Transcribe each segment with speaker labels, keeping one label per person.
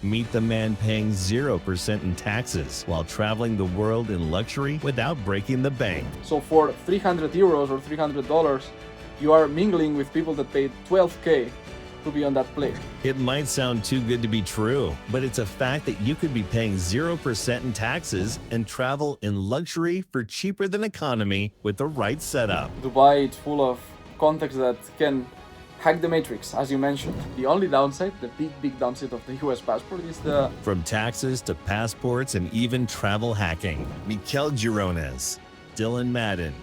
Speaker 1: Meet the man paying 0% in taxes while traveling the world in luxury without breaking the bank.
Speaker 2: So for 300 euros or $300, you are mingling with people that paid 12K to be on that plane.
Speaker 1: It might sound too good to be true, but it's a fact that you could be paying 0% in taxes and travel in luxury for cheaper than economy with the right setup.
Speaker 2: Dubai is full of contacts that can hack the matrix, as you mentioned. The only downside, the big downside of the US passport is the...
Speaker 1: From taxes to passports and even travel hacking, Miquel Gironès, Dylan Madden,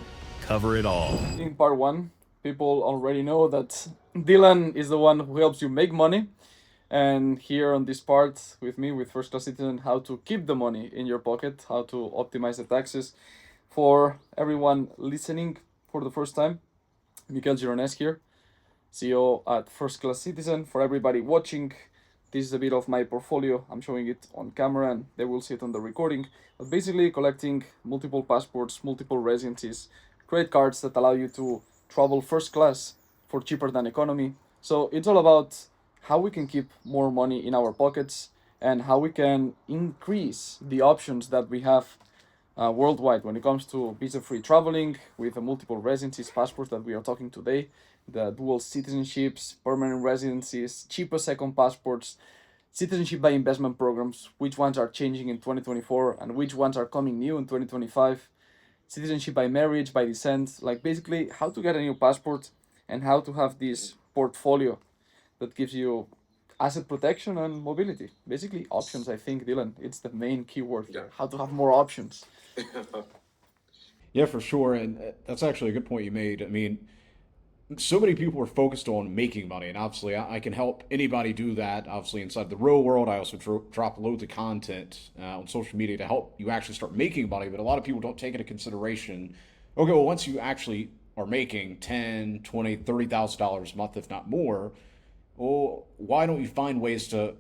Speaker 1: cover it all.
Speaker 2: In part one, people already know that Dylan is the one who helps you make money. And here on this part with me, with First Class Citizen, how to keep the money in your pocket, how to optimize the taxes. For everyone listening for the first time, Miquel Gironès here, CEO at First Class Citizen. For everybody watching, this is a bit of my portfolio. I'm showing it on camera and they will see it on the recording. But basically collecting multiple passports, multiple residencies, credit cards that allow you to travel first class for cheaper than economy. So it's all about how we can keep more money in our pockets and how we can increase the options that we have worldwide when it comes to visa-free traveling with the multiple residencies, passports that we are talking today, the dual citizenships, permanent residencies, cheaper second passports, citizenship by investment programs, which ones are changing in 2024 and which ones are coming new in 2025, citizenship by marriage, by descent, like basically how to get a new passport and how to have this portfolio that gives you asset protection and mobility. Basically options, I think, Dylan, it's the main keyword.
Speaker 3: Yeah.
Speaker 2: How to have more options.
Speaker 4: Yeah, for sure. And that's actually a good point you made. I mean, so many people are focused on making money, and obviously I can help anybody do that. Obviously, inside the real world, I also drop loads of content on social media to help you actually start making money. But a lot of people don't take into consideration, okay, well, once you actually are making $10, $20, $30,000 a month, if not more, well, why don't you find ways to,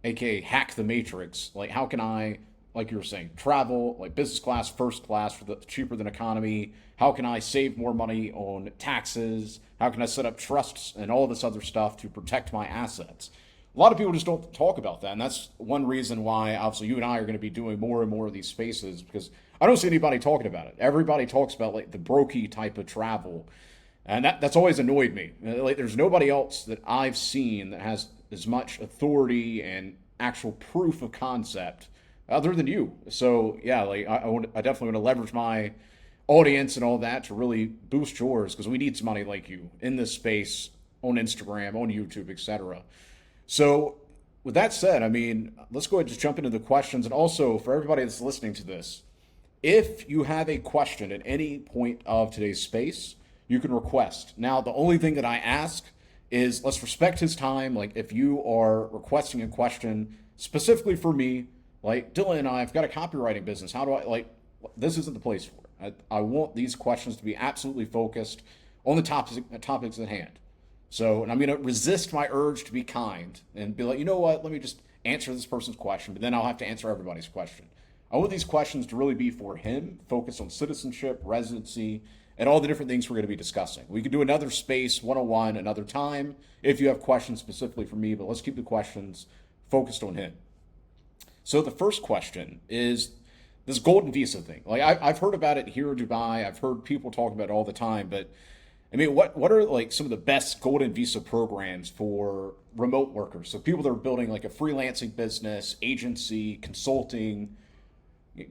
Speaker 4: aka hack the matrix? Like, how can I, like you were saying, travel like business class, first class for the cheaper than economy? How can I save more money on taxes? How can I set up trusts and all this other stuff to protect my assets? A lot of people just don't talk about that, and that's one reason why obviously you and I are going to be doing more and more of these spaces, because I don't see anybody talking about it. Everybody talks about like the brokey type of travel, and that's always annoyed me. Like, there's nobody else that I've seen that has as much authority and actual proof of concept other than you. So yeah, like I definitely want to leverage my audience and all that to really boost yours, because we need somebody like you in this space on Instagram, on YouTube, etc. So with that said, I mean, let's go ahead and just jump into the questions. And also for everybody that's listening to this, if you have a question at any point of today's space, you can request. Now, the only thing that I ask is let's respect his time. Like, if you are requesting a question specifically for me, like Dylan and I've got a copywriting business. How do I, like, this isn't the place for it. I want these questions to be absolutely focused on the topics at hand. So, and I'm going to resist my urge to be kind and be like, you know what, let me just answer this person's question, but then I'll have to answer everybody's question. I want these questions to really be for him, focus on citizenship, residency, and all the different things we're going to be discussing. We could do another space 101 another time if you have questions specifically for me, but let's keep the questions focused on him. So the first question is this golden visa thing. Like, I've heard about it here in Dubai. I've heard people talk about it all the time, but I mean, what are like some of the best golden visa programs for remote workers? So people that are building like a freelancing business, agency, consulting.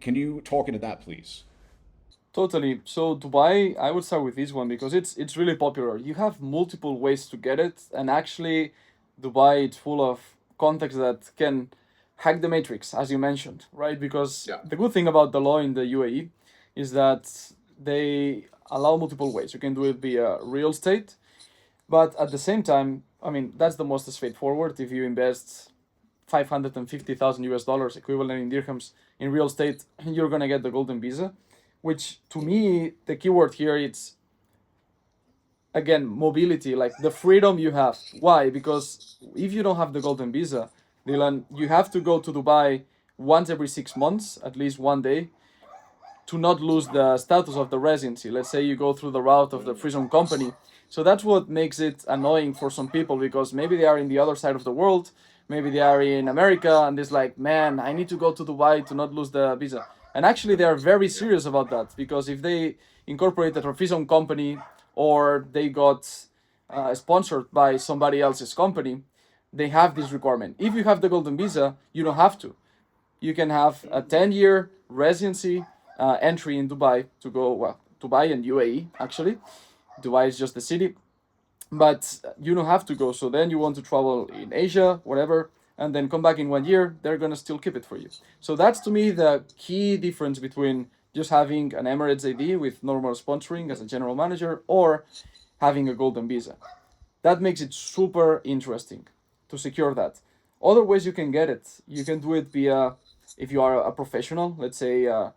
Speaker 4: Can you talk into that, please?
Speaker 2: Totally. So Dubai, I would start with this one because it's really popular. You have multiple ways to get it, and actually Dubai it's full of contacts that can hack the matrix, as you mentioned, right? Because the good thing about the law in the UAE is that they allow multiple ways. You can do it via real estate, but at the same time, I mean, that's the most straightforward. If you invest 550,000 US dollars equivalent in dirhams in real estate, you're gonna get the golden visa, which to me, the keyword here it's again mobility, like the freedom you have. Why? Because if you don't have the golden visa, Dylan, you have to go to Dubai once every 6 months, at least one day, to not lose the status of the residency. Let's say you go through the route of the free zone company. So that's what makes it annoying for some people, because maybe they are in the other side of the world, maybe they are in America and it's like, man, I need to go to Dubai to not lose the visa. And actually, they are very serious about that, because if they incorporate a Refizon company, or they got sponsored by somebody else's company, they have this requirement. If you have the golden visa, you don't have to. You can have a 10-year residency entry in Dubai to go, well, Dubai and UAE actually. Dubai is just the city, but you don't have to go. So then you want to travel in Asia, whatever, and then come back in 1 year, they're gonna still keep it for you. So that's to me the key difference between just having an Emirates ID with normal sponsoring as a general manager, or having a golden visa. That makes it super interesting to secure that. Other ways you can get it, you can do it via, if you are a professional, let's say a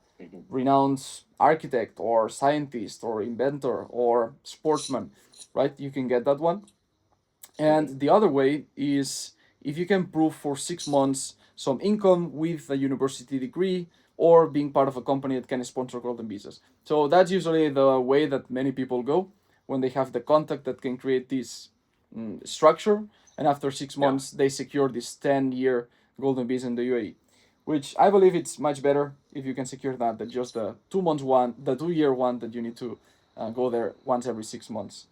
Speaker 2: renowned architect or scientist or inventor or sportsman, right? You can get that one. And the other way is if you can prove for 6 months some income with a university degree, or being part of a company that can sponsor golden visas. So that's usually the way that many people go when they have the contact that can create this structure. And after 6 months, they secure this 10-year golden visa in the UAE, which I believe it's much better if you can secure that than just the 2 months one, the 2 year one that you need to go there once every 6 months.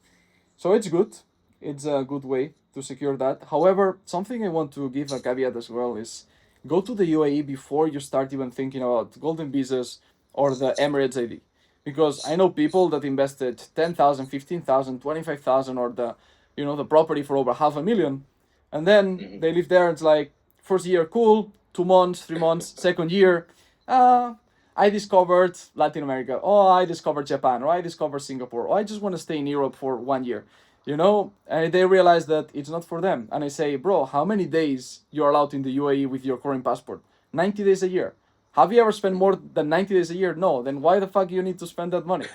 Speaker 2: So it's good. It's a good way to secure that. However, something I want to give a caveat as well is go to the UAE before you start even thinking about golden visas or the Emirates ID. Because I know people that invested 10,000, 15,000, 25,000, or the property for over 500,000, and then they live there and it's like, first year cool, 2 months, 3 months, second year, I discovered Latin America, oh, I discovered Japan, or I discovered Singapore, or I just want to stay in Europe for 1 year, and they realize that it's not for them. And I say, bro, how many days you're allowed in the UAE with your current passport? 90 days a year. Have you ever spent more than 90 days a year? No. Then why the fuck you need to spend that money?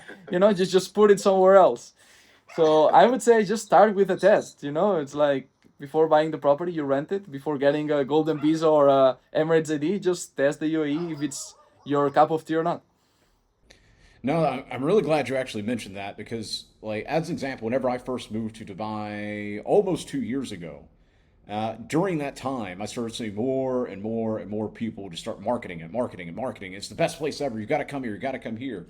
Speaker 2: Just put it somewhere else. So I would say just start with a test. It's like before buying the property, you rent it. Before getting a golden visa or a Emirates ID, just test the UAE if it's your cup of tea or not.
Speaker 4: No, I'm really glad you actually mentioned that because, like, as an example, whenever I first moved to Dubai almost 2 years ago, during that time, I started seeing more and more and more people just start marketing and marketing and marketing. It's the best place ever. You got to come here. You got to come here.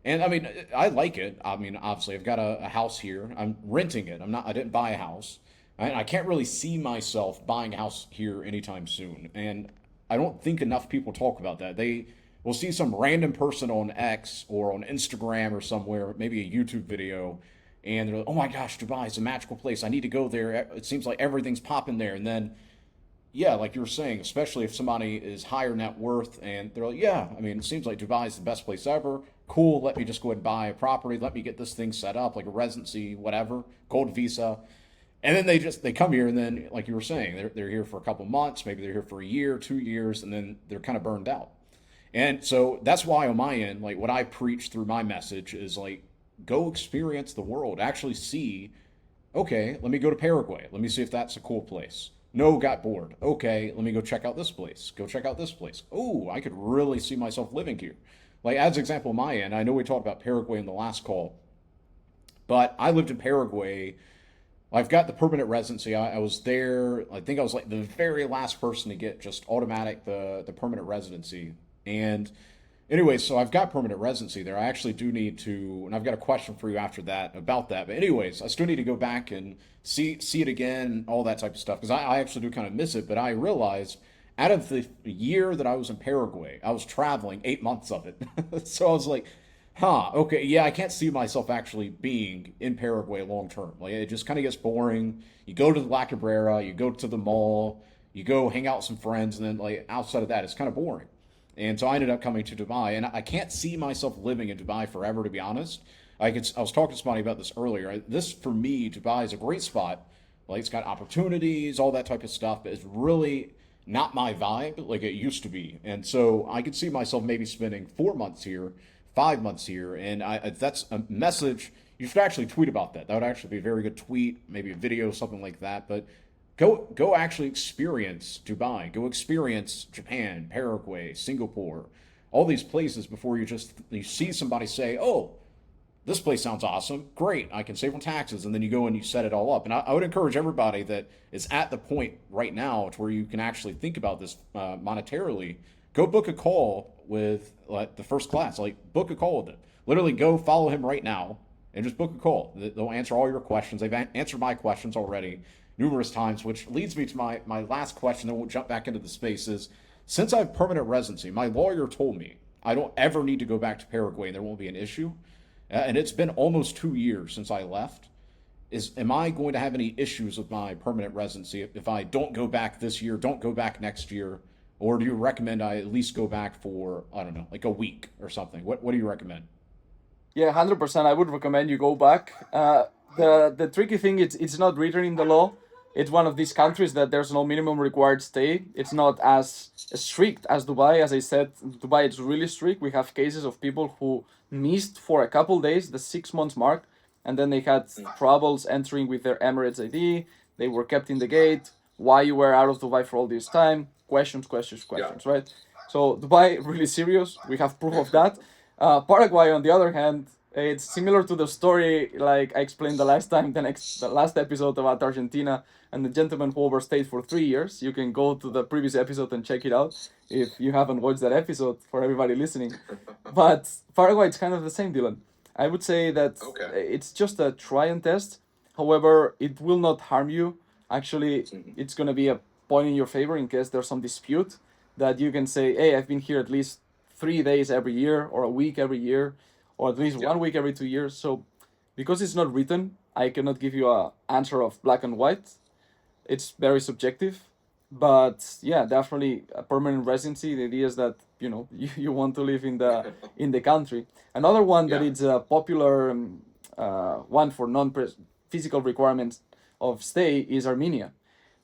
Speaker 4: And I mean, I like it. I mean, obviously, I've got a house here. I'm renting it. I didn't buy a house. I can't really see myself buying a house here anytime soon. And I don't think enough people talk about that. They will see some random person on X or on Instagram or somewhere, maybe a YouTube video, and they're like, oh my gosh, Dubai is a magical place. I need to go there. It seems like everything's popping there. And then, yeah, like you were saying, especially if somebody is higher net worth and they're like, yeah, I mean, it seems like Dubai is the best place ever. Cool, let me just go ahead and buy a property. Let me get this thing set up, like a residency, whatever, gold visa. And then they come here, and then, like you were saying, they're here for a couple months, maybe they're here for a year, 2 years, and then they're kind of burned out. And so that's why on my end, like what I preach through my message is like, go experience the world, actually see, okay, let me go to Paraguay. Let me see if that's a cool place. No, got bored. Okay, let me go check out this place. Go check out this place. Oh, I could really see myself living here. Like, as an example, on my end, I know we talked about Paraguay in the last call, but I lived in Paraguay. I've got the permanent residency. I was there. I think I was like the very last person to get just automatic the permanent residency. And anyway, so I've got permanent residency there. I actually do need to, and I've got a question for you after that about that. But anyways, I still need to go back and see it again, all that type of stuff, because I actually do kind of miss it. But I realized out of the year that I was in Paraguay, I was traveling 8 months of it. So I was like, okay, yeah, I can't see myself actually being in Paraguay long term. Like, it just kind of gets boring. You go to the La Cabrera, you go to the mall, you go hang out with some friends, and then like outside of that, it's kind of boring. And so I ended up coming to Dubai, and I can't see myself living in Dubai forever, to be honest. I was talking to somebody about this earlier. This, for me, Dubai is a great spot. Like, it's got opportunities, all that type of stuff, but it's really not my vibe like it used to be. And so I could see myself maybe spending 4 months here, 5 months here, and that's a message. You should actually tweet about that. That would actually be a very good tweet, maybe a video, something like that. But go actually experience Dubai. Go experience Japan, Paraguay, Singapore, all these places before you see somebody say, oh, this place sounds awesome. Great. I can save on taxes. And then you go and you set it all up. And I would encourage everybody that is at the point right now to where you can actually think about this monetarily. Go book a call with the first class. Like, book a call with them. Literally go follow him right now and just book a call. They'll answer all your questions. They've answered my questions already numerous times, which leads me to my last question. Then we'll jump back into the spaces. Since I have permanent residency, my lawyer told me I don't ever need to go back to Paraguay and there won't be an issue. And it's been almost 2 years since I left. Am I going to have any issues with my permanent residency if I don't go back this year, don't go back next year? Or do you recommend I at least go back for, I don't know, like a week or something? What do you recommend?
Speaker 2: Yeah, 100%. I would recommend you go back. The tricky thing is it's not written in the law. It's one of these countries that there's no minimum required stay. It's not as strict as Dubai. As I said, Dubai is really strict. We have cases of people who missed for a couple days the 6 months mark, and then they had troubles entering with their Emirates ID. They were kept in the gate. Why you were out of Dubai for all this time? Questions, right? So Dubai, really serious. We have proof of that. Paraguay, on the other hand, it's similar to the story like I explained the last episode about Argentina and the gentleman who overstayed for 3 years. You can go to the previous episode and check it out if you haven't watched that episode, for everybody listening. But Paraguay, it's kind of the same, Dylan. I would say that it's just a try and test. However, it will not harm you. Actually, it's going to be a point in your favor in case there's some dispute that you can say, hey, I've been here at least 3 days every year, or a week every year, or at least 1 week every 2 years. So because it's not written, I cannot give you an answer of black and white. It's very subjective. But yeah, definitely a permanent residency. The idea is that you want to live in the country. Another one that is a popular one for non-physical requirements of stay is Armenia,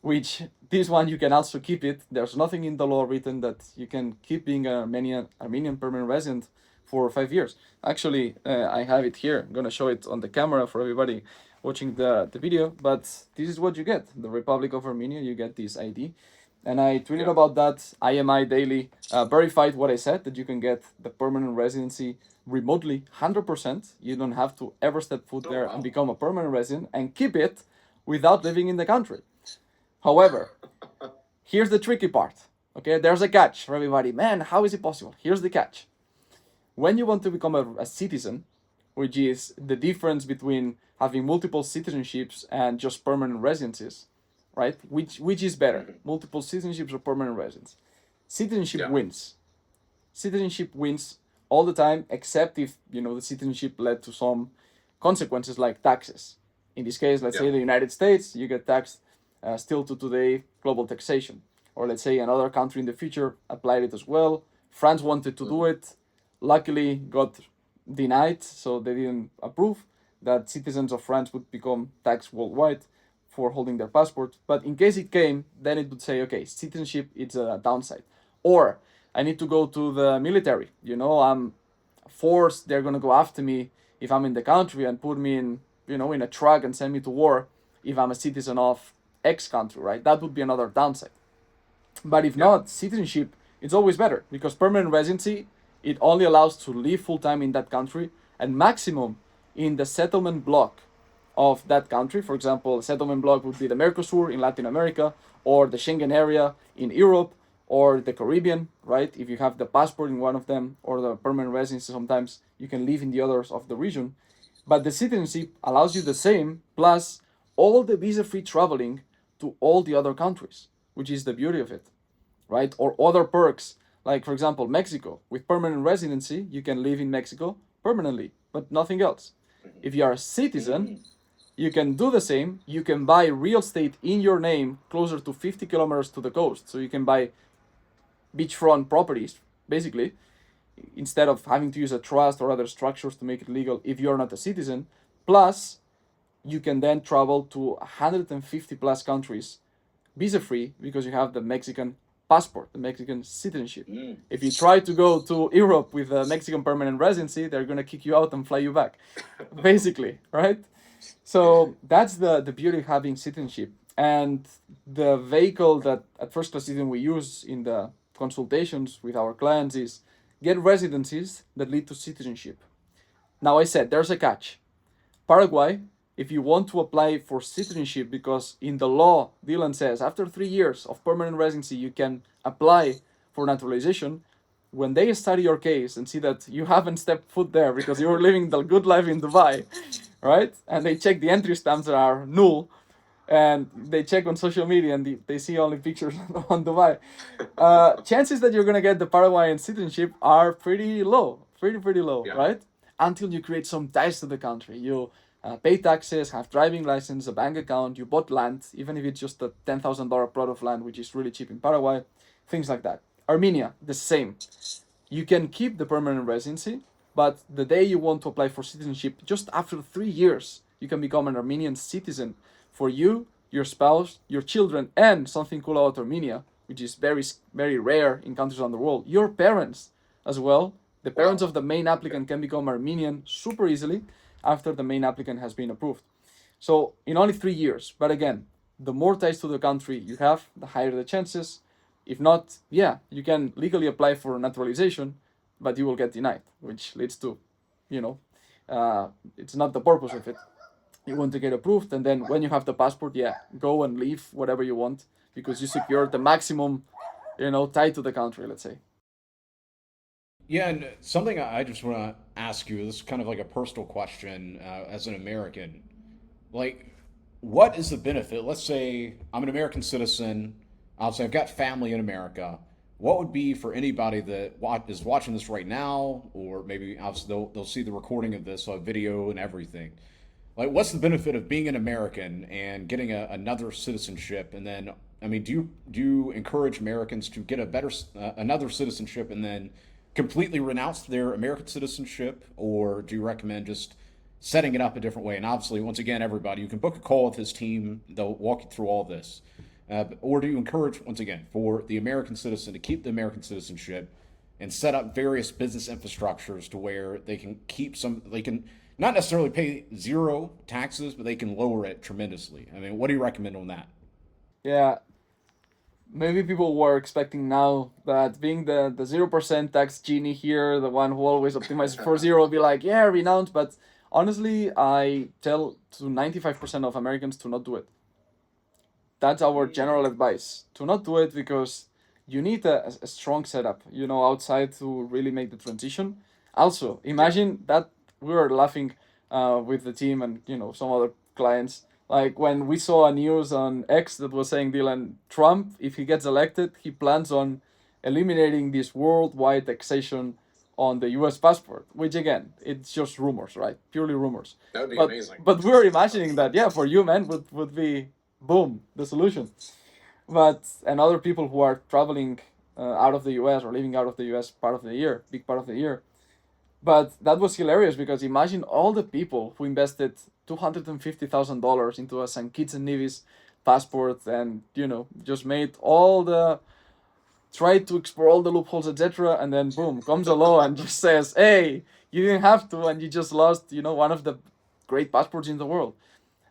Speaker 2: which this one you can also keep it. There's nothing in the law written that you can keep being an Armenian permanent resident for 5 years. Actually, I have it here. I'm gonna show it on the camera for everybody watching the video, but this is what you get. The Republic of Armenia, you get this ID. And I tweeted about that. IMI Daily verified what I said, that you can get the permanent residency remotely, 100%. You don't have to ever step foot there and become a permanent resident and keep it without living in the country. However, here's the tricky part. Okay, there's a catch for everybody. Man, how is it possible? Here's the catch. When you want to become a citizen, which is the difference between having multiple citizenships and just permanent residencies, right? Which is better, multiple citizenships or permanent residence? Citizenship wins. Citizenship wins all the time, except if the citizenship led to some consequences like taxes. In this case, let's say the United States, you get taxed still to today, global taxation. Or let's say another country in the future applied it as well. France wanted to do it, luckily got denied, so they didn't approve that citizens of France would become taxed worldwide for holding their passport. But in case it came, then it would say, okay, citizenship is a downside. Or I need to go to the military. I'm forced, they're going to go after me if I'm in the country and put me in, in a truck and send me to war if I'm a citizen of X country, right? That would be another downside. But if not, citizenship, it's always better because permanent residency, it only allows to live full-time in that country and maximum in the settlement block of that country. For example, the settlement block would be the Mercosur in Latin America, or the Schengen area in Europe, or the Caribbean, right? If you have the passport in one of them, or the permanent residency, sometimes you can live in the others of the region. But the citizenship allows you the same, plus all the visa-free traveling to all the other countries, which is the beauty of it, right? Or other perks, like for example, Mexico. With permanent residency, you can live in Mexico permanently, but nothing else. If you are a citizen, you can do the same. You can buy real estate in your name closer to 50 kilometers to the coast. So you can buy beachfront properties, basically, instead of having to use a trust or other structures to make it legal if you're not a citizen. Plus, you can then travel to 150 plus countries visa-free because you have the Mexican passport, the Mexican citizenship. If you try to go to Europe with a Mexican permanent residency, they're going to kick you out and fly you back, basically, right? So that's the beauty of having citizenship. And the vehicle that at First Class Citizen we use in the consultations with our clients is get residencies that lead to citizenship. Now I said there's a catch. Paraguay, if you want to apply for citizenship, because in the law, Dylan says after 3 years of permanent residency, you can apply for naturalization. When they study your case and see that you haven't stepped foot there because you were living the good life in Dubai, right? And they check the entry stamps that are null, and they check on social media and they see only pictures on Dubai. Chances that you're gonna get the Paraguayan citizenship are pretty low, pretty low,
Speaker 3: Yeah.
Speaker 2: right? Until you create some ties to the country. You pay taxes, have driving license, a bank account, you bought land, even if it's just a $10,000 plot of land, which is really cheap in Paraguay, things like that. Armenia, the same. You can keep the permanent residency, but the day you want to apply for citizenship, just after 3 years, you can become an Armenian citizen for you, your spouse, your children, and something cool about Armenia, which is very rare in countries around the world, your parents as well. The parents of the main applicant can become Armenian super easily after the main applicant has been approved. So in only 3 years. But again, the more ties to the country you have, the higher the chances. If not, yeah, you can legally apply for naturalization, but you will get denied, which leads to, it's not the purpose of it. You want to get approved, and then when you have the passport, yeah, go and leave whatever you want because you secured the maximum, tie to the country, let's say.
Speaker 4: Yeah, and something I just want to ask you, this is kind of like a personal question as an American. Like, what is the benefit? Let's say I'm an American citizen. Obviously, I've got family in America. What would be for anybody that is watching this right now, or maybe obviously they'll see the recording of this, video and everything. Like, what's the benefit of being an American and getting another citizenship? And then, I mean, do you encourage Americans to get another citizenship and then completely renounce their American citizenship, or do you recommend just setting it up a different way? And obviously, once again, everybody, you can book a call with his team; they'll walk you through all this. Or do you encourage, once again, for the American citizen to keep the American citizenship and set up various business infrastructures to where they can they can not necessarily pay zero taxes, but they can lower it tremendously? I mean, what do you recommend on that?
Speaker 2: Yeah, maybe people were expecting now that being the 0% tax genie here, the one who always optimizes for zero, will be like, yeah, Renounce. But honestly, I tell to 95% of Americans to not do it. That's our general advice, to not do it, because you need a strong setup, outside to really make the transition. Also, imagine that we were laughing with the team and, some other clients. Like when we saw a news on X that was saying, Dylan, Trump, if he gets elected, he plans on eliminating this worldwide taxation on the US passport, which again, it's just rumors, right? Purely rumors.
Speaker 3: That would be
Speaker 2: But
Speaker 3: amazing.
Speaker 2: but we're imagining that, yeah, for you, man, would be boom, the solution. And other people who are traveling out of the US or living out of the US part of the year, big part of the year. But that was hilarious because imagine all the people who invested $250,000 into a St. Kitts and Nevis passport and, just made tried to explore all the loopholes, etc. And then boom, comes a law and just says, hey, you didn't have to, and you just lost, one of the great passports in the world.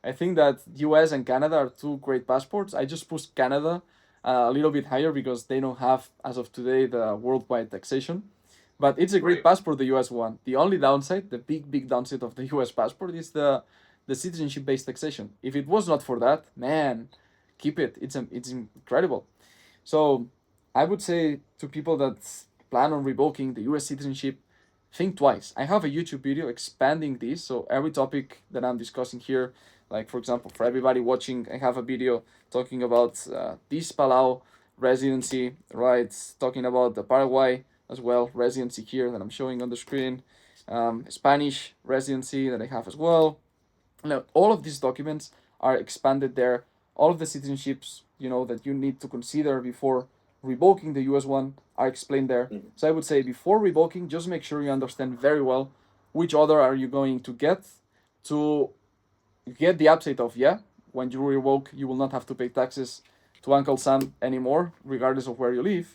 Speaker 2: I think that US and Canada are two great passports. I just pushed Canada a little bit higher because they don't have, as of today, the worldwide taxation. But it's a great
Speaker 3: Right.
Speaker 2: passport, the US one. The only downside, the big downside of the US passport is the citizenship-based taxation. If it was not for that, man, keep it. It's incredible. So I would say to people that plan on revoking the US citizenship, think twice. I have a YouTube video expanding this. So every topic that I'm discussing here, like for example, for everybody watching, I have a video talking about this Palau residency, right? Talking about the Paraguay as well, residency here that I'm showing on the screen, Spanish residency that I have as well. Now, all of these documents are expanded there. All of the citizenships, that you need to consider before revoking the US one are explained there.
Speaker 3: Mhm.
Speaker 2: So I would say before revoking, just make sure you understand very well which order are you going to get the upside of, yeah, when you revoke, you will not have to pay taxes to Uncle Sam anymore, regardless of where you live.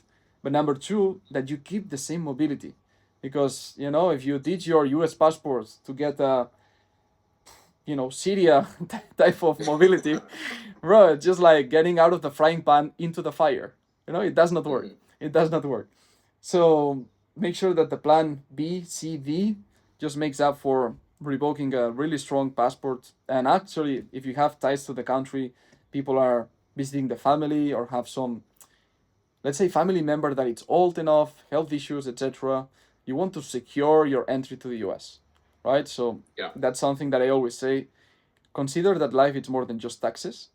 Speaker 2: But number two, that you keep the same mobility. Because, if you ditch your US passport to get a, Syria type of mobility, bro, it's just like getting out of the frying pan into the fire. It does not work.
Speaker 3: Mhm.
Speaker 2: It does not work. So make sure that the plan B, C, D just makes up for revoking a really strong passport. And actually, if you have ties to the country, people are visiting the family or have some, let's say, family member that it's old enough, health issues, etc. You want to secure your entry to the US, right? So
Speaker 3: Yeah.
Speaker 2: that's something that I always say. Consider that life is more than just taxes.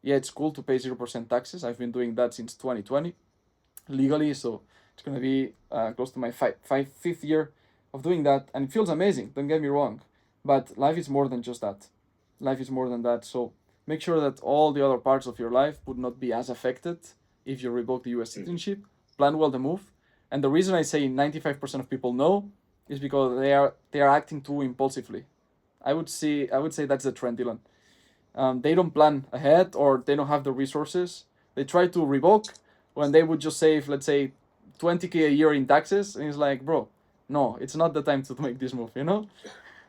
Speaker 2: Yeah, it's cool to pay 0% taxes. I've been doing that since 2020 legally, so it's gonna be close to my fifth year of doing that, and it feels amazing. Don't get me wrong, but life is more than just that. Life is more than that. So make sure that all the other parts of your life would not be as affected if you revoke the U.S. citizenship. Plan well the move, and the reason I say 95% of people know is because they are acting too impulsively. I would say that's the trend, Dylan. They don't plan ahead or they don't have the resources. They try to revoke when they would just save, let's say, 20K a year in taxes. And it's like, bro, no, it's not the time to make this move, you know?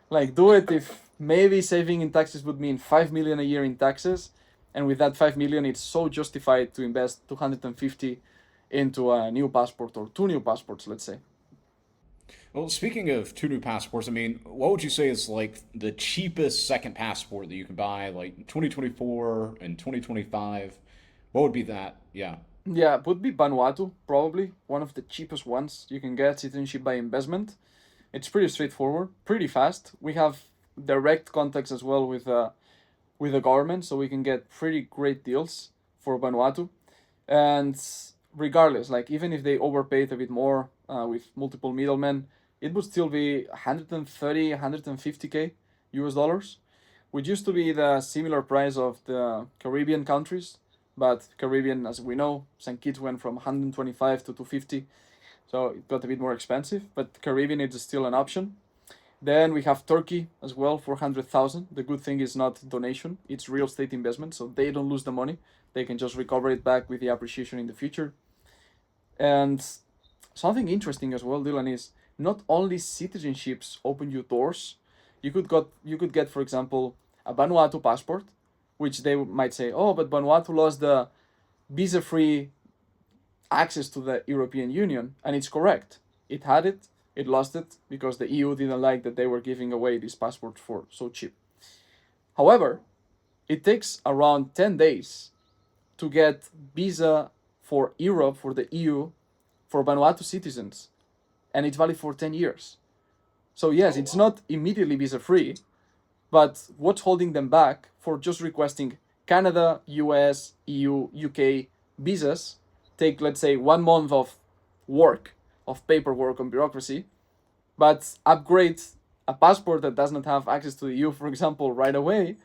Speaker 2: Like, do it if maybe saving in taxes would mean 5 million a year in taxes. And with that 5 million, it's so justified to invest 250 into a new passport or two new passports, let's say.
Speaker 4: Well, speaking of two new passports, I mean, what would you say is like the cheapest second passport that you can buy, like 2024 and 2025? What would be that? Yeah.
Speaker 2: Yeah, would be Vanuatu, probably one of the cheapest ones you can get, citizenship by investment. It's pretty straightforward, pretty fast. We have direct contacts as well with the government, so we can get pretty great deals for Vanuatu. And regardless, like even if they overpaid a bit more with multiple middlemen, it would still be 130, 150K US dollars, which used to be the similar price of the Caribbean countries. But Caribbean, as we know, St. Kitts went from 125 to 250, so it got a bit more expensive. But Caribbean is still an option. Then we have Turkey as well, 400,000. The good thing is not donation, it's real estate investment, so they don't lose the money. They can just recover it back with the appreciation in the future. And something interesting as well, Dylan, is not only citizenships open you doors. You could get, for example, a Vanuatu passport, which they might say, oh, but Vanuatu lost the visa-free access to the European Union, and it's correct. It had it, it lost it because the EU didn't like that they were giving away these passports for so cheap. However, it takes around 10 days to get visa for Europe, for the EU, for Vanuatu citizens, and it's valid for 10 years. So yes,
Speaker 3: Oh,
Speaker 2: it's
Speaker 3: wow.
Speaker 2: not immediately visa free, but what's holding them back for just requesting Canada, US, EU, UK visas take, let's say, 1 month of work, of paperwork and bureaucracy, but upgrade a passport that does not have access to the EU, for example, right away,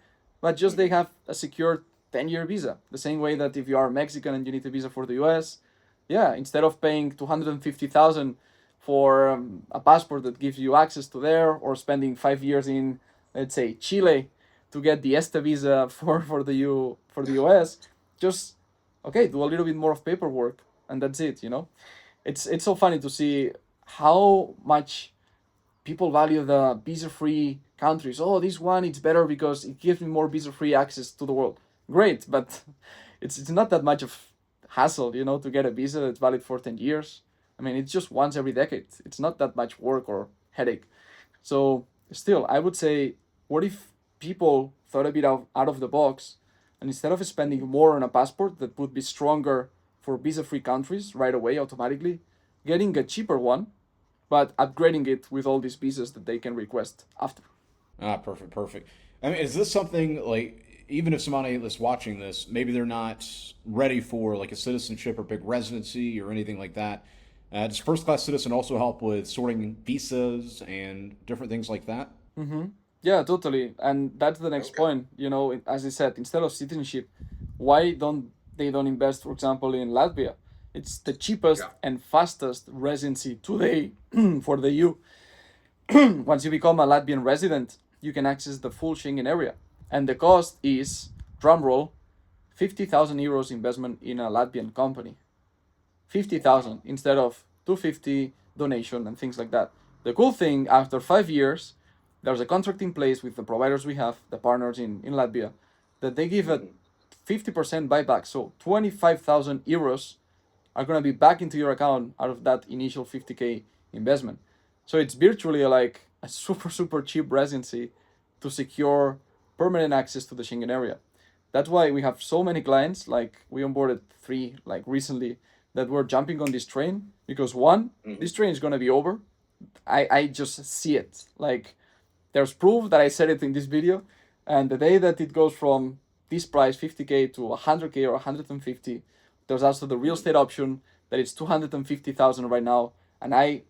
Speaker 2: but just they have a secure 10-year visa. The same way that if you are Mexican and you need a visa for the US, yeah, instead of paying 250,000 for a passport that gives you access to there, or spending 5 years in, let's say, Chile to get the ESTA visa for the US, just okay, do a little bit more of paperwork and that's it. It's so funny to see how much people value the visa-free countries. Oh, this one it's better because it gives me more visa-free access to the world. Great, but it's not that much of hassle, to get a visa that's valid for 10 years. I mean, it's just once every decade. It's not that much work or headache. So still, I would say, what if people thought a bit out of the box, and instead of spending more on a passport that would be stronger for visa-free countries right away automatically, getting a cheaper one but upgrading it with all these pieces that they can request after.
Speaker 4: Ah, perfect, perfect. I mean, is this something like even if somebody that's watching this, maybe they're not ready for like a citizenship or big residency or anything like that? Does first class citizen also help with sorting visas and different things like that?
Speaker 2: Mm-hmm. Yeah, totally. And that's the next
Speaker 3: Okay.
Speaker 2: point. As I said, instead of citizenship, why don't invest, for example, in Latvia? It's the cheapest
Speaker 3: Yeah.
Speaker 2: and fastest residency today for the EU. Once you become a Latvian resident, you can access the full Schengen area. And the cost is, drumroll, 50,000 euros investment in a Latvian company.
Speaker 3: Oh, wow.
Speaker 2: 50,000 instead of 250 donation and things like that. The cool thing, after 5 years, there's a contract in place with the providers we have, the partners in Latvia, that they give a
Speaker 3: Hmm.
Speaker 2: 50% buyback. So 25,000 euros are going to be back into your account out of that initial 50K investment. So it's virtually like a super cheap residency to secure permanent access to the Schengen area. That's why we have so many clients, like we onboarded 3 like recently, that were jumping on this train because one, this train is gonna be over. I just see it. Like there's proof that I said it in this video, and the day that it goes from this price 50K to 100K or 150, there's also the real estate option that it's 250,000 right now, and I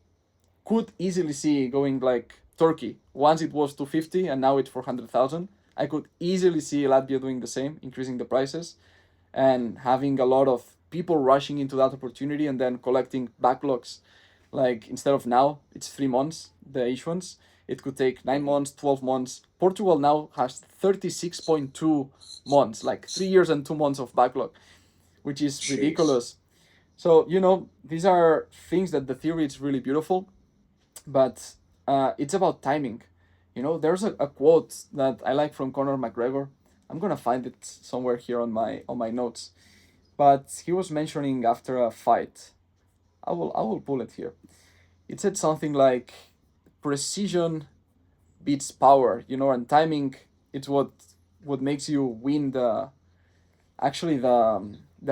Speaker 2: could easily see going like Turkey. Once it was 250 and now it's 400,000. I could easily see Latvia doing the same, increasing the prices and having a lot of people rushing into that opportunity and then collecting backlogs. Like instead of now, it's 3 months, the issuance. It could take 9 months, 12 months. Portugal now has 36.2 months, like 3 years and 2 months of backlog, which is
Speaker 3: Jeez.
Speaker 2: ridiculous. So, these are things that the theory is really beautiful, but it's about timing. There's a quote that I like from Conor McGregor. I'm gonna find it somewhere here on my notes, but he was mentioning after a fight. I will pull it here. It said something like, "Precision beats power," and timing. It's what makes you win the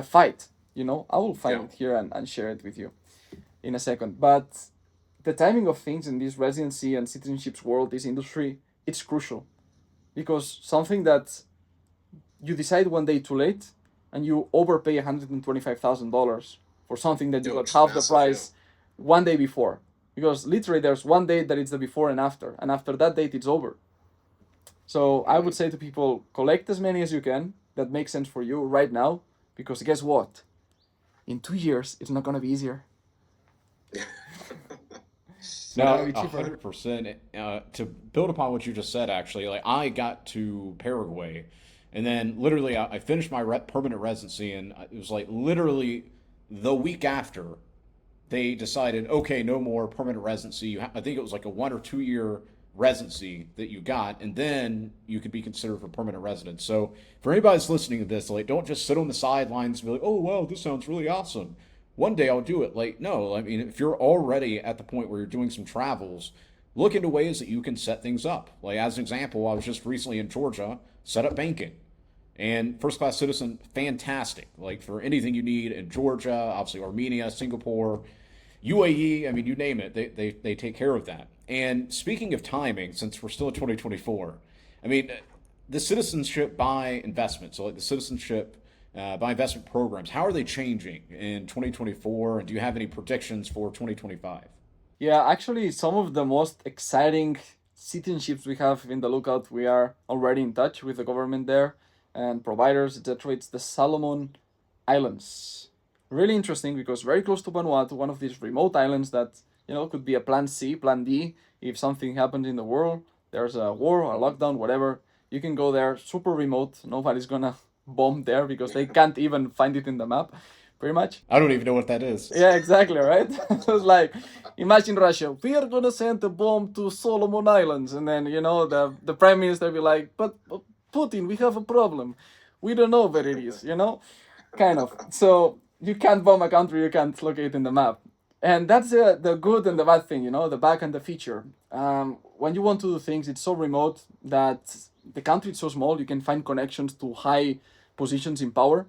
Speaker 2: fight. I will find
Speaker 3: Yeah.
Speaker 2: it here and share it with you in a second. But the timing of things in this residency and citizenships world, this industry, it's crucial because something that you decide one day too late and you overpay $125,000 for something that you
Speaker 3: Dude,
Speaker 2: got
Speaker 3: it's
Speaker 2: half the
Speaker 3: massive,
Speaker 2: price one day before, because literally there's one date that it's the before and after that date it's over. So I would say to people, collect as many as you can that makes sense for you right now, because guess what, in 2 years it's not going to be easier. It's not
Speaker 4: No,
Speaker 2: going to be cheaper.
Speaker 4: 100%. To build upon what you just said, actually, like I got to Paraguay, and then literally I finished my permanent residency, and it was like literally the week after they decided, okay, no more permanent residency. I think it was like a 1 or 2 year residency that you got, and then you could be considered for permanent residence. So for anybody that's listening to this, like, don't just sit on the sidelines and be like, oh, wow, this sounds really awesome. One day I'll do it. Like, no, I mean, if you're already at the point where you're doing some travels, look into ways that you can set things up. Like, as an example, I was just recently in Georgia, set up banking. And first class citizen, fantastic. Like for anything you need in Georgia, obviously Armenia, Singapore, UAE, I mean, you name it, they take care of that. And speaking of timing, since we're still in 2024, I mean, the citizenship by investment, so like the citizenship by investment programs, how are they changing in 2024? And do you have any predictions for 2025?
Speaker 2: Yeah, actually, some of the most exciting citizenships we have in the lookout, we are already in touch with the government there and providers, etc. It's the Solomon Islands. Really interesting because very close to Vanuatu, one of these remote islands that, could be a plan C, plan D, if something happens in the world, there's a war or a lockdown, whatever, you can go there, super remote, nobody's gonna bomb there because they can't even find it in the map, pretty much.
Speaker 4: I don't even know what that is.
Speaker 2: Yeah, exactly, right? So it's like, imagine Russia, we are gonna send a bomb to Solomon Islands, and then the prime minister be like, but Putin, we have a problem. We don't know where it is, kind of. So you can't bomb a country you can't locate in the map, and that's the good and the bad thing, the back and the feature. When you want to do things, it's so remote that the country is so small, you can find connections to high positions in power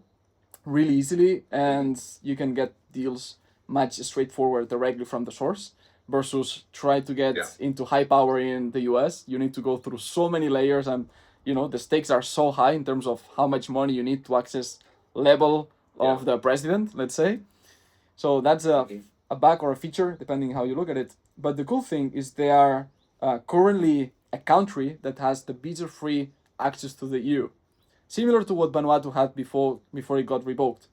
Speaker 2: really easily, and you can get deals much straightforward directly from the source versus try to get
Speaker 3: Yeah.
Speaker 2: into high power in the US. You need to go through so many layers, and the stakes are so high in terms of how much money you need to access level of the president, let's say. So that's a bug or a feature depending how you look at it. But the cool thing is they are currently a country that has the visa-free access to the EU, similar to what Vanuatu had before it got revoked.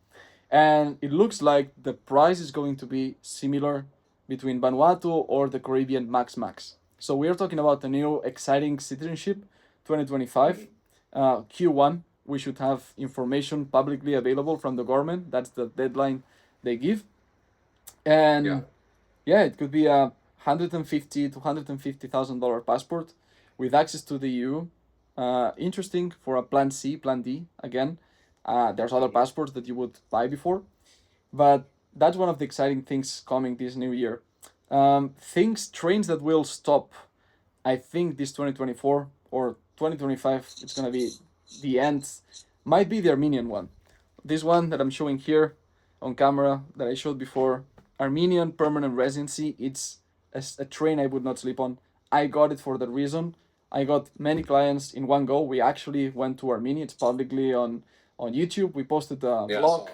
Speaker 2: And it looks like the price is going to be similar between Vanuatu or the Caribbean Max Max. So we are talking about a new exciting citizenship, 2025. Q1, we should have information publicly available from the government. That's the deadline they give. And yeah, it could be a $150,000 to $150,000 passport with access to the EU. Interesting for a plan C, plan D. Again, there's other passports that you would buy before, but that's one of the exciting things coming this new year. Trains that will stop I think this 2024 or 2025, it's gonna be the end. Might be the Armenian one. This one that I'm showing here on camera that I showed before, Armenian permanent residency. It's a train I would not sleep on. I got it for that reason. I got many clients in one go. We actually went to Armenia. It's publicly on YouTube. We posted a vlog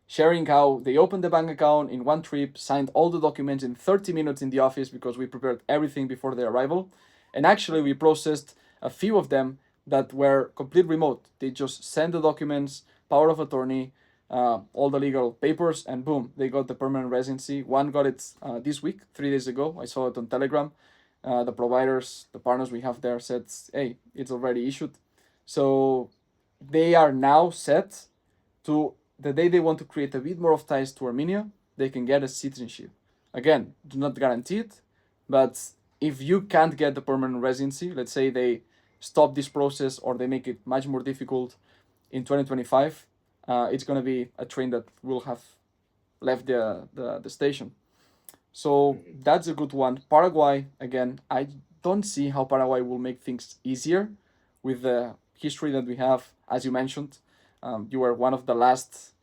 Speaker 2: sharing how they opened the bank account in one trip, signed all the documents in 30 minutes in the office because we prepared everything before their arrival. And actually, we processed a few of them that were complete remote. They just sent the documents, power of attorney, all the legal papers, and boom, they got the permanent residency. One got it this week, 3 days ago. I saw it on Telegram. The providers, the partners we have there said, hey, it's already issued. So they are now set to the day they want to create a bit more of ties to Armenia, they can get a citizenship. Again, do not guarantee it, but if you can't get the permanent residency, let's say they stop this process or they make it much more difficult in 2025, it's going to be a train that will have left the station. So that's a good one. Paraguay, again, I don't see how Paraguay will make things easier with the history that we have, as you mentioned. You were one of the last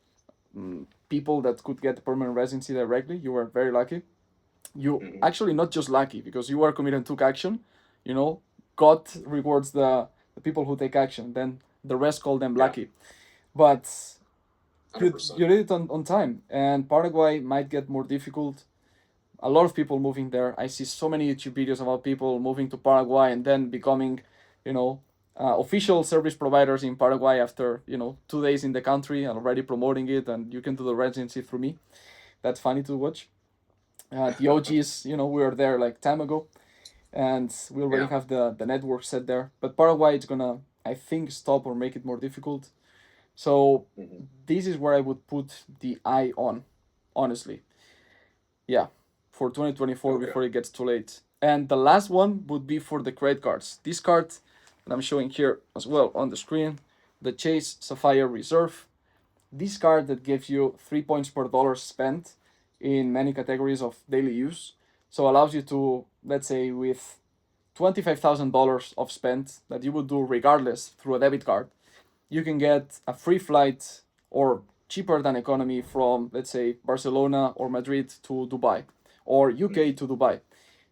Speaker 2: people that could get permanent residency directly. You were very lucky. You actually not just lucky because you were committed and took action. You know, God rewards the people who take action. Then the rest call them lucky. But you did it on time. And Paraguay might get more difficult. A lot of people moving there. I see so many YouTube videos about people moving to Paraguay and then becoming, official service providers in Paraguay after 2 days in the country and already promoting it, and you can do the residency through me. That's funny to watch. The OGs, we were there like time ago, and we already have the network set there. But Paraguay is gonna, I think, stop or make it more difficult. So this is where I would put the eye on, honestly. Yeah, for 2024 before it gets too late. And the last one would be for the credit cards. This card that I'm showing here as well on the screen, the Chase Sapphire Reserve. This card that gives you 3 points per dollar spent in many categories of daily use. So allows you to, let's say, with $25,000 of spent that you would do regardless through a debit card, you can get a free flight or cheaper than economy from, let's say, Barcelona or Madrid to Dubai or UK to Dubai.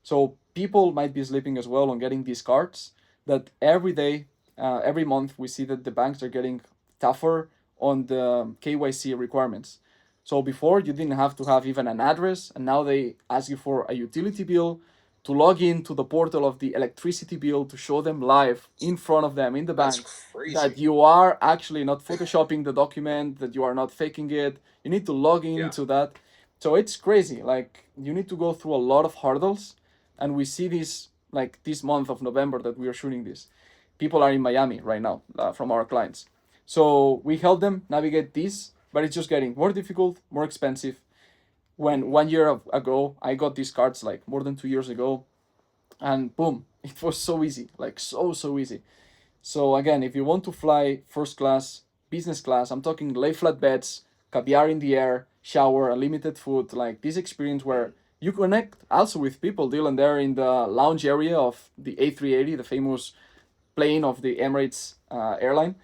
Speaker 2: So people might be sleeping as well on getting these cards that every day, every month, we see that the banks are getting tougher on the KYC requirements. So before you didn't have to have even an address, and now they ask you for a utility bill to log into the portal of the electricity bill to show them live in front of them in the bank that you are actually not photoshopping the document, that you are not faking it. You need to log into that. So it's crazy. Like, you need to go through a lot of hurdles, and we see this like this month of November that we are shooting this. People are in Miami right now from our clients. So we help them navigate this, but it's just getting more difficult, more expensive. When 1 year ago, I got these cards like more than 2 years ago, and boom, it was so easy, like so easy. So again, if you want to fly first class, business class, I'm talking lay flat beds, caviar in the air, shower, unlimited food, like this experience where you connect also with people, Dylan, there in the lounge area of the A380, the famous plane of the Emirates airline.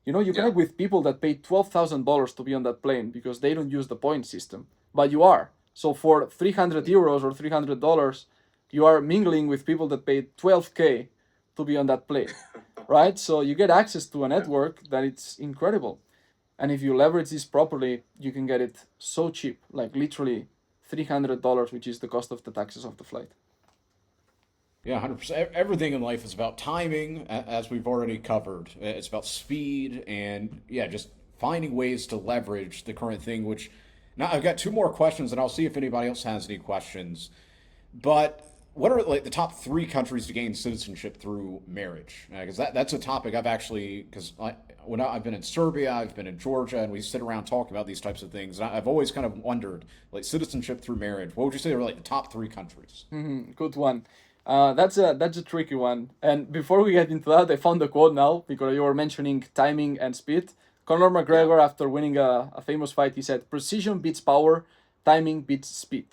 Speaker 2: You connect with people that pay $12,000 to be on that plane because they don't use the point system, but you are. So for 300 euros or $300, you are mingling with people that paid 12K to be on that plane, right? So you get access to a network that it's incredible. And if you leverage this properly, you can get it so cheap, like literally $300, which is the cost of the taxes of the flight.
Speaker 4: Yeah, 100%. Everything in life is about timing, as we've already covered. It's about speed and, just finding ways to leverage the current thing, which now I've got two more questions, and I'll see if anybody else has any questions. But what are like the top 3 countries to gain citizenship through marriage? Because that's a topic I've actually, when I've been in Serbia, I've been in Georgia, and we sit around talking about these types of things. And I've always kind of wondered, like citizenship through marriage. What would you say are like the top 3 countries?
Speaker 2: Good one. That's a tricky one. And before we get into that, I found the quote now because you were mentioning timing and speed. Conor McGregor, after winning a famous fight, he said, "Precision beats power, timing beats speed."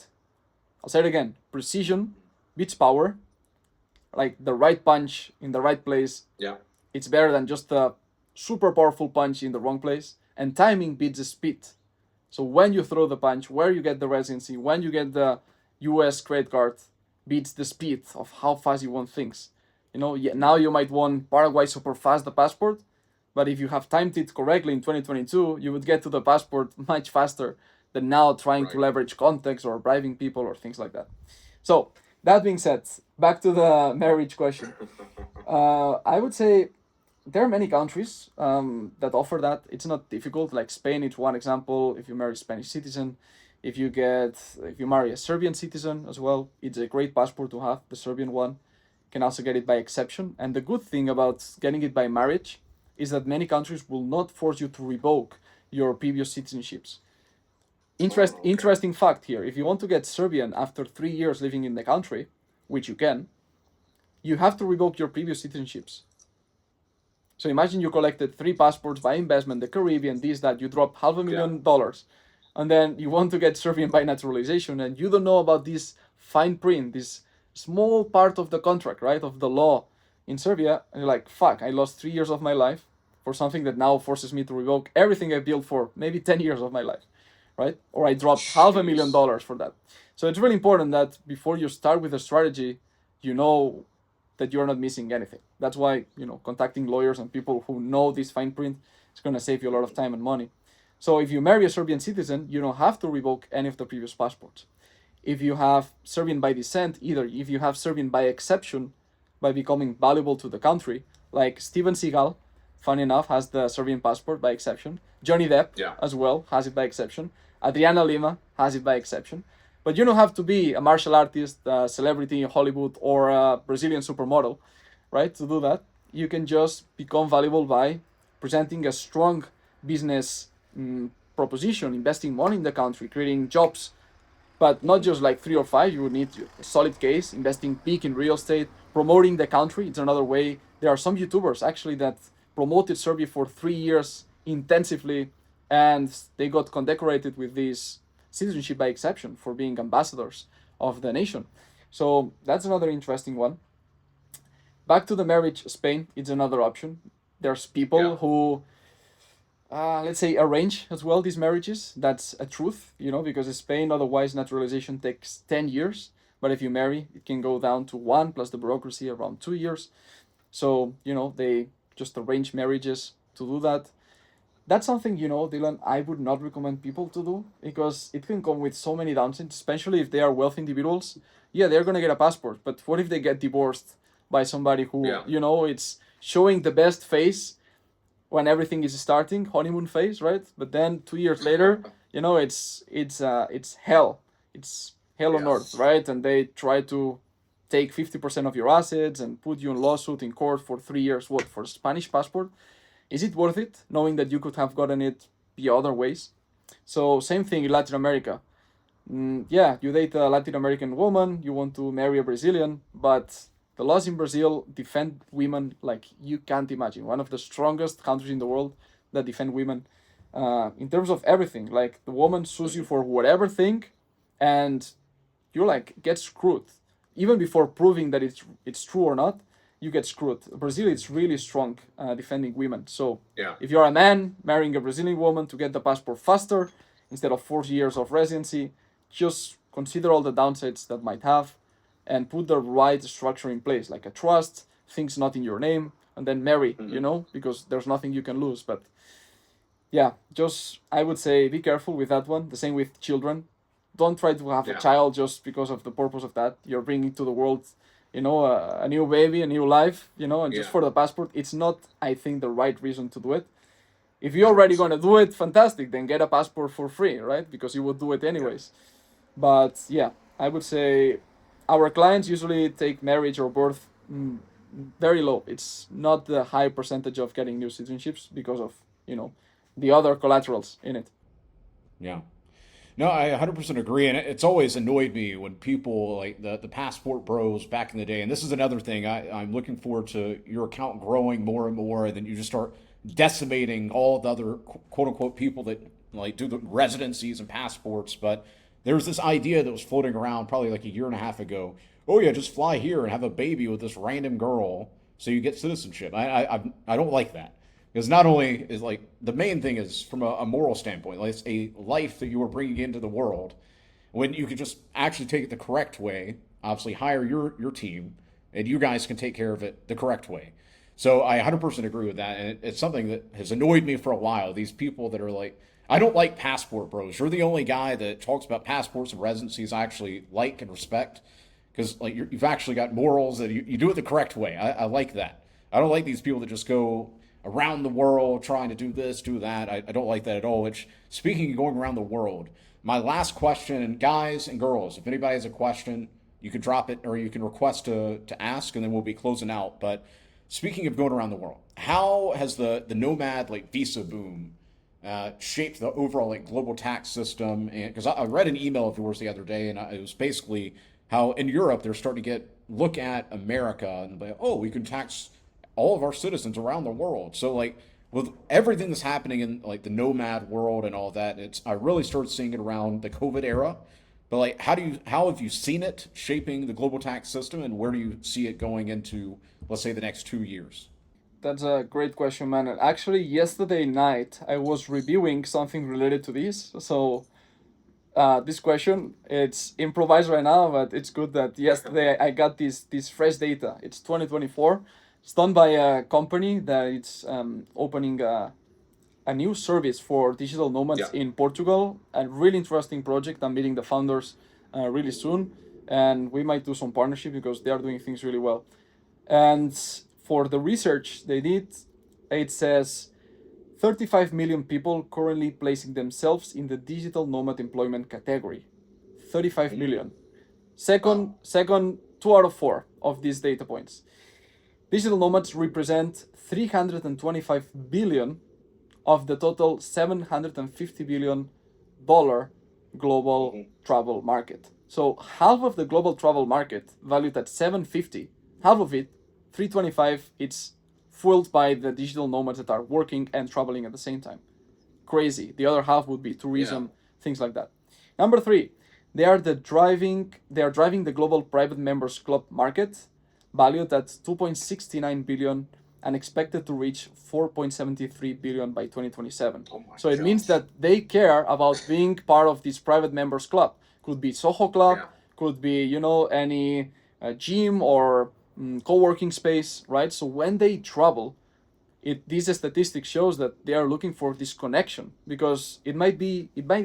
Speaker 2: I'll say it again. Precision beats power, like the right punch in the right place,
Speaker 3: Yeah.
Speaker 2: it's better than just a super powerful punch in the wrong place. And timing beats the speed. So when you throw the punch, where you get the residency, when you get the US credit card, beats the speed of how fast you want things. You know, now you might want Paraguay super fast, the passport, but if you have timed it correctly in 2022, you would get to the passport much faster than now trying to leverage context or bribing people or things like that. So that being said, back to the marriage question. I would say there are many countries that offer that. It's not difficult. Like Spain, it's one example. If you marry a Spanish citizen, if you marry a Serbian citizen as well, it's a great passport to have. The Serbian one, you can also get it by exception. And the good thing about getting it by marriage is that many countries will not force you to revoke your previous citizenships. Interesting fact here: if you want to get Serbian after 3 years living in the country, which you can, you have to revoke your previous citizenships. So imagine you collected 3 passports by investment, the Caribbean, this, that, you drop $500,000, and then you want to get Serbian by naturalization, and you don't know about this fine print, this small part of the contract, right, of the law in Serbia, and you're like, fuck, I lost 3 years of my life for something that now forces me to revoke everything I built for maybe 10 years of my life, right? Or I dropped $500,000 for that. So it's really important that before you start with a strategy, you know that you're not missing anything. That's why, contacting lawyers and people who know this fine print is going to save you a lot of time and money. So if you marry a Serbian citizen, you don't have to revoke any of the previous passports. If you have Serbian by descent, either if you have Serbian by exception, by becoming valuable to the country, like Steven Seagal, funny enough, has the Serbian passport by exception. Johnny Depp as well has it by exception. Adriana Lima has it by exception. But you don't have to be a martial artist, a celebrity in Hollywood, or a Brazilian supermodel, right, to do that. You can just become valuable by presenting a strong business proposition, investing money in the country, creating jobs, but not just like 3 or 5. You would need a solid case, investing big in real estate, promoting the country. It's another way. There are some YouTubers actually that promoted Serbia for 3 years intensively, and they got condecorated with this citizenship by exception for being ambassadors of the nation. So that's another interesting one. Back to the marriage, Spain, it's another option. There's people who, let's say, arrange as well these marriages. That's a truth, because in Spain, otherwise naturalization takes 10 years. But if you marry, it can go down to 1 plus the bureaucracy around 2 years. So, they just arrange marriages to do that. That's something, Dylan, I would not recommend people to do because it can come with so many downsides, especially if they are wealthy individuals. Yeah, they're going to get a passport, but what if they get divorced by somebody who, it's showing the best face when everything is starting, honeymoon phase, right? But then 2 years later, it's hell. It's hell on earth, right? And they try to take 50% of your assets and put you in lawsuit in court for 3 years. What, for a Spanish passport? Is it worth it, knowing that you could have gotten it via other ways? So same thing in Latin America. You date a Latin American woman, you want to marry a Brazilian, but the laws in Brazil defend women like you can't imagine. One of the strongest countries in the world that defend women in terms of everything. Like the woman sues you for whatever thing, and you get screwed. Even before proving that it's true or not, you get screwed. Brazil is really strong defending women. So if you're a man marrying a Brazilian woman to get the passport faster instead of 4 years of residency, just consider all the downsides that might have and put the right structure in place, like a trust, things not in your name, and then marry, because there's nothing you can lose. But I would say be careful with that one. The same with children. Don't try to have a child just because of the purpose of that. You're bringing to the world a new baby, a new life, and just for the passport, it's not, I think, the right reason to do it. If you're already going to do it, fantastic, then get a passport for free, right? Because you would do it anyways. But I would say our clients usually take marriage or birth very low. It's not the high percentage of getting new citizenships because of, the other collaterals in it.
Speaker 4: Yeah. No, I 100% agree, and it's always annoyed me when people like the passport bros back in the day, and this is another thing, I'm looking forward to your account growing more and more, and then you just start decimating all the other quote-unquote people that do the residencies and passports. But there was this idea that was floating around probably like a year and a half ago, oh yeah, just fly here and have a baby with this random girl so you get citizenship. I don't like that. Because not only is like the main thing is from a moral standpoint, like it's a life that you are bringing into the world, when you could just actually take it the correct way, obviously hire your team, and you guys can take care of it the correct way. So I 100% agree with that, and it's something that has annoyed me for a while. These people that are like, I don't like passport bros. You're the only guy that talks about passports and residencies I actually like and respect, because like you've actually got morals that you do it the correct way. I like that. I don't like these people that just go around the world trying to do this, do that. I don't like that at all. Which, speaking of going around the world, my last question, and guys and girls, if anybody has a question, you can drop it or you can request to ask, and then we'll be closing out. But speaking of going around the world, how has the Nomad like visa boom shaped the overall like global tax system? And because I read an email of yours the other day, and it was basically how in Europe they're starting to look at America and be like, oh, we can tax all of our citizens around the world. So like with everything that's happening in like the nomad world and all that, I really started seeing it around the COVID era. But like how have you seen it shaping the global tax system, and where do you see it going into, let's say, the next 2 years?
Speaker 2: That's a great question, man. And actually, yesterday night I was reviewing something related to this. So this question, it's improvised right now, but it's good that yesterday I got this fresh data. It's 2024. It's done by a company that it's opening a new service for digital nomads in Portugal. A really interesting project. I'm meeting the founders really soon, and we might do some partnership because they are doing things really well. And for the research they did, it says 35 million people currently placing themselves in the digital nomad employment category. 35 million. Second, 2 out of 4 of these data points. Digital nomads represent 325 billion of the total 750 billion dollar global travel market. So half of the global travel market, valued at 750, half of it, 325, it's fueled by the digital nomads that are working and traveling at the same time. Crazy. The other half would be tourism, things like that. Number 3, they are driving the global private members club market, valued at 2.69 billion and expected to reach 4.73 billion by 2027. So it means that they care about being part of this private members club. Could be Soho Club, could be, any gym or co-working space, right? So when they travel, this statistic shows that they are looking for this connection, because it might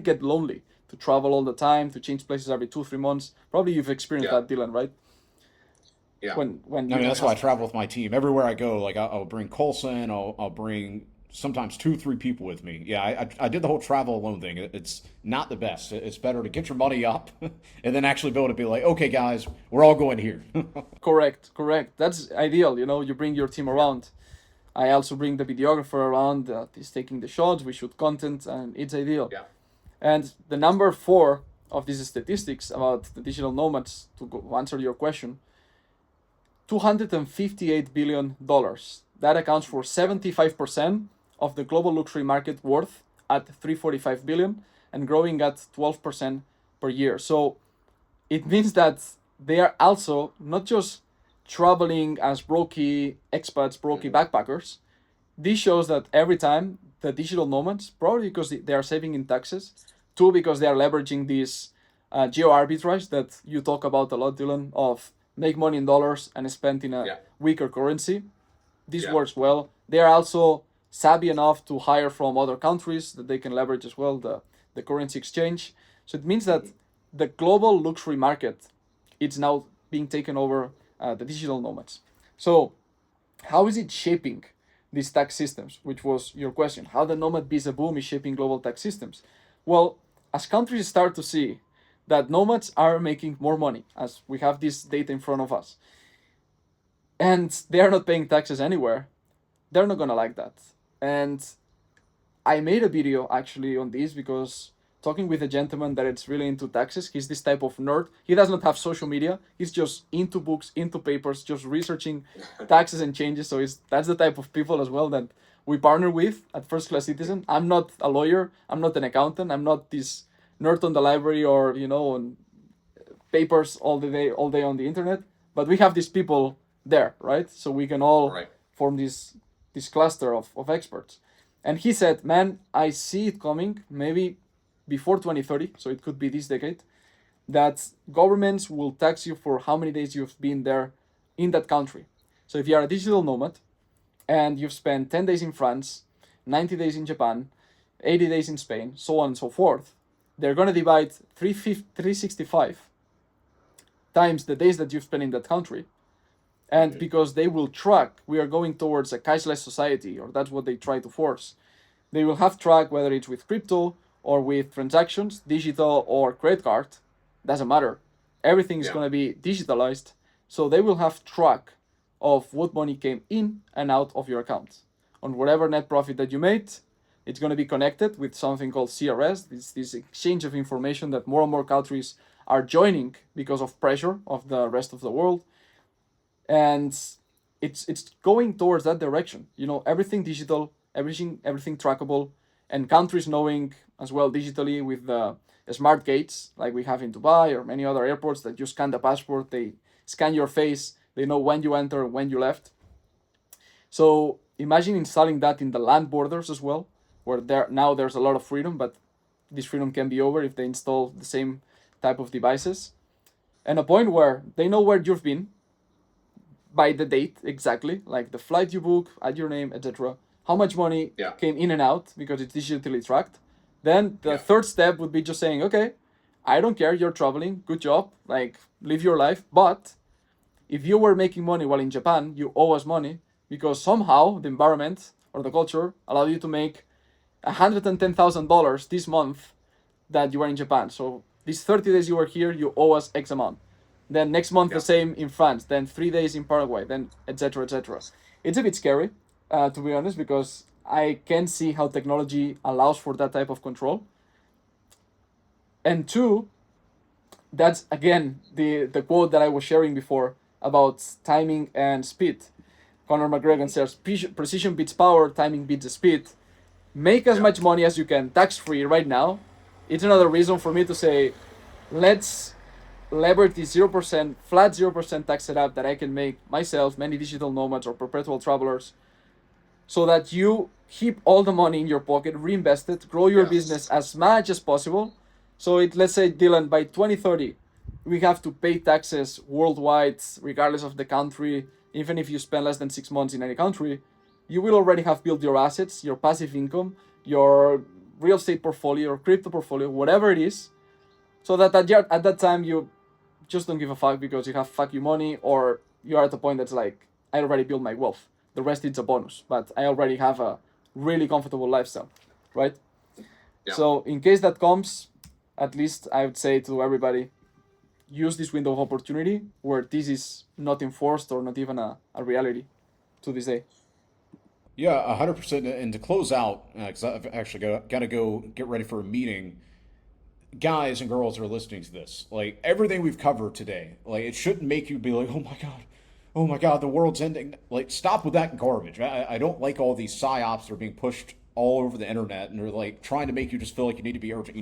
Speaker 2: get lonely to travel all the time, to change places every 2-3 months. Probably you've experienced that, Dylan, right?
Speaker 3: Yeah.
Speaker 2: When
Speaker 4: I mean, that's why I travel with my team. Everywhere I go, like I'll bring Colson, I'll bring sometimes 2-3 people with me. Yeah, I did the whole travel alone thing. It's not the best. It's better to get your money up and then actually be able to be like, okay, guys, we're all going here.
Speaker 2: Correct. That's ideal. You bring your team around. I also bring the videographer around that is taking the shots. We shoot content, and it's ideal.
Speaker 3: Yeah.
Speaker 2: And the number 4 of these statistics about the digital nomads, to answer your question, $258 billion. That accounts for 75% of the global luxury market worth at 345 billion and growing at 12% per year. So it means that they are also not just traveling as brokey expats, brokey backpackers. This shows that every time the digital nomads, probably because they are saving in taxes, 2, because they are leveraging this geo arbitrage that you talk about a lot, Dylan, of make money in dollars and spend in a weaker currency. This works well. They are also savvy enough to hire from other countries that they can leverage as well the currency exchange. So it means that the global luxury market, it's now being taken over the digital nomads. So how is it shaping these tax systems, which was your question? How the nomad visa boom is shaping global tax systems? Well, as countries start to see that nomads are making more money, as we have this data in front of us, and they are not paying taxes anywhere, they're not gonna like that. And I made a video actually on this because talking with a gentleman that it's really into taxes, he's this type of nerd. He does not have social media. He's just into books, into papers, just researching taxes and changes. So that's the type of people as well that we partner with at First Class Citizen. I'm not a lawyer. I'm not an accountant. I'm not this nerd on the library or, on papers all day on the internet, but we have these people there, right? So we can all
Speaker 3: Right.
Speaker 2: form this cluster of experts. And he said, man, I see it coming maybe before 2030, so it could be this decade, that governments will tax you for how many days you've been there in that country. So if you are a digital nomad and you've spent 10 days in France, 90 days in Japan, 80 days in Spain, so on and so forth, they're going to divide 365 times the days that you've spent in that country. And because they will track, we are going towards a cashless society, or that's what they try to force. They will have track, whether it's with crypto or with transactions, digital or credit card, doesn't matter. Everything is going to be digitalized. So they will have track of what money came in and out of your account. On whatever net profit that you made, it's going to be connected with something called CRS, this exchange of information that more and more countries are joining because of pressure of the rest of the world. And it's going towards that direction. You know, everything digital, everything trackable, and countries knowing as well digitally with the smart gates like we have in Dubai or many other airports that you scan the passport, they scan your face, they know when you enter and when you left. So imagine installing that in the land borders as well, where there's a lot of freedom, but this freedom can be over if they install the same type of devices. And a point where they know where you've been by the date exactly, like the flight you book, add your name, etc. How much money came in and out because it's digitally tracked. Then the third step would be just saying, okay, I don't care, you're traveling, good job, like live your life. But if you were making money while in Japan, you owe us money because somehow the environment or the culture allowed you to make $110,000 this month that you were in Japan. So these 30 days you were here, you owe us X amount. Then next month the same in France. Then 3 days in Paraguay. Then etc. etc. It's a bit scary, to be honest, because I can see how technology allows for that type of control. And two, that's again the quote that I was sharing before about timing and speed. Conor McGregor says, precision beats power, timing beats speed. Make as much money as you can tax-free right now. It's another reason for me to say, let's leverage the 0%, flat 0% tax setup that I can make myself, many digital nomads or perpetual travelers, so that you keep all the money in your pocket, reinvest it, grow your business as much as possible. So let's say, Dylan, by 2030, we have to pay taxes worldwide, regardless of the country. Even if you spend less than 6 months in any country, you will already have built your assets, your passive income, your real estate portfolio, or crypto portfolio, whatever it is, so that at that time you just don't give a fuck because you have fuck you money, or you are at the point that's like, I already built my wealth. The rest is a bonus, but I already have a really comfortable lifestyle, right? Yeah. So in case that comes, at least I would say to everybody, use this window of opportunity where this is not enforced or not even a reality to this day.
Speaker 4: Yeah, 100%. And to close out, because I've actually got to go get ready for a meeting, guys and girls that are listening to this, like everything we've covered today, like it shouldn't make you be like, oh my God, the world's ending. Like, stop with that garbage. I don't like all these psyops that are being pushed all over the internet, and they're like trying to make you just feel like you need to be urgent. You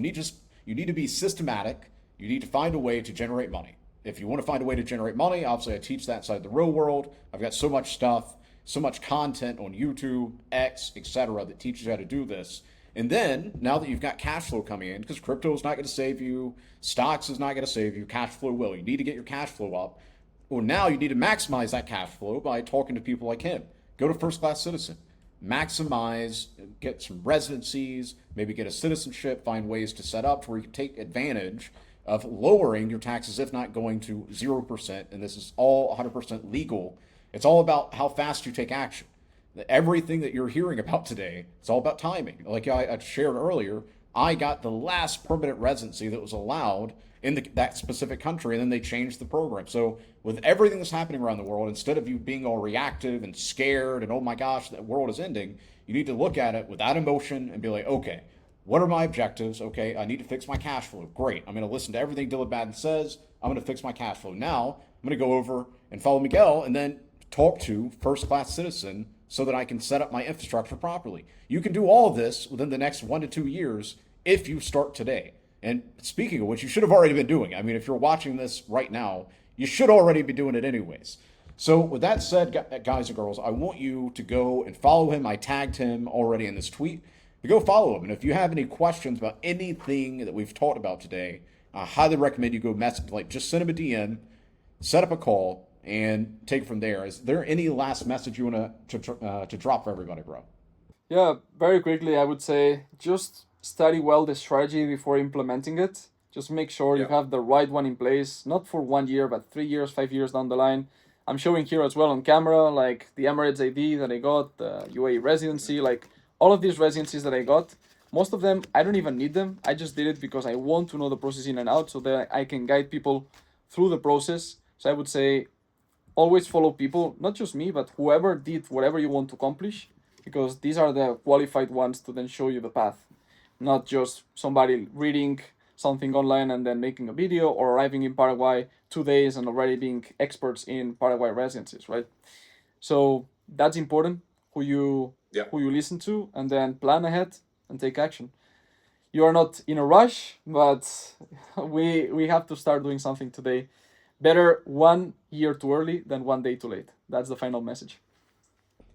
Speaker 4: need to be systematic. You need to find a way to generate money. If you want to find a way to generate money, obviously I teach that inside the real world. I've got so much stuff, so much content on YouTube, X, etc. that teaches you how to do this. And then, now that you've got cash flow coming in, because crypto is not going to save you, stocks is not going to save you, cash flow will. You need to get your cash flow up. Well, now you need to maximize that cash flow by talking to people like him. Go to First Class Citizen. Maximize, get some residencies, maybe get a citizenship, find ways to set up where you can take advantage of lowering your taxes, if not going to 0%. And this is all 100% legal. It's all about how fast you take action. Everything that you're hearing about today, it's all about timing. Like I shared earlier, I got the last permanent residency that was allowed in that specific country, and then they changed the program. So with everything that's happening around the world, instead of you being all reactive and scared and, oh my gosh, the world is ending, you need to look at it without emotion and be like, okay, what are my objectives? Okay, I need to fix my cash flow. Great. I'm going to listen to everything Dylan Madden says. I'm going to fix my cash flow. Now I'm going to go over and follow Miquel and then talk to First Class Citizen so that I can set up my infrastructure properly. You can do all of this within the next 1 to 2 years if you start today. And speaking of which, you should have already been doing it. I mean, if you're watching this right now, you should already be doing it anyways. So with that said, guys and girls, I want you to go and follow him. I tagged him already in this tweet. To go follow him. And if you have any questions about anything that we've talked about today, I highly recommend you go message, just send him a DM, set up a call, and take it from there. Is there any last message you want to drop for everybody, bro?
Speaker 2: Yeah, very quickly, I would say just study well the strategy before implementing it. Just make sure you have the right one in place, not for 1 year, but 3 years, 5 years down the line. I'm showing here as well on camera, like the Emirates ID that I got, the UAE residency, like all of these residencies that I got. Most of them, I don't even need them. I just did it because I want to know the process in and out so that I can guide people through the process. So I would say always follow people, not just me, but whoever did whatever you want to accomplish, because these are the qualified ones to then show you the path, not just somebody reading something online and then making a video, or arriving in Paraguay 2 days and already being experts in Paraguay residencies, right? So that's important, who you listen to, and then plan ahead and take action. You are not in a rush, but we have to start doing something today. Better 1 year too early than 1 day too late. That's the final message.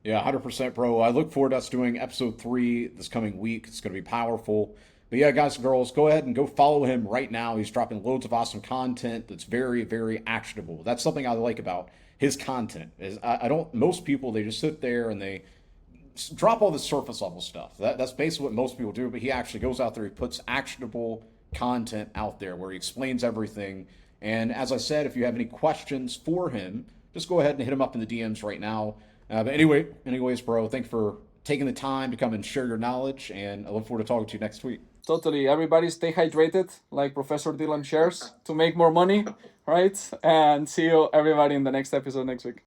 Speaker 4: Yeah, 100%, bro. I look forward to us doing episode 3 this coming week. It's going to be powerful. But yeah, guys and girls, go ahead and go follow him right now. He's dropping loads of awesome content that's very, very actionable. That's something I like about his content. Is I don't, most people, they just sit there and they drop all the surface level stuff. That's basically what most people do, but he actually goes out there, he puts actionable content out there where he explains everything. And as I said, if you have any questions for him, just go ahead and hit him up in the DMs right now. But anyways, bro, thanks for taking the time to come and share your knowledge, and I look forward to talking to you next week.
Speaker 2: Totally. Everybody stay hydrated, like Professor Dylan shares, to make more money, right? And see you, everybody, in the next episode next week.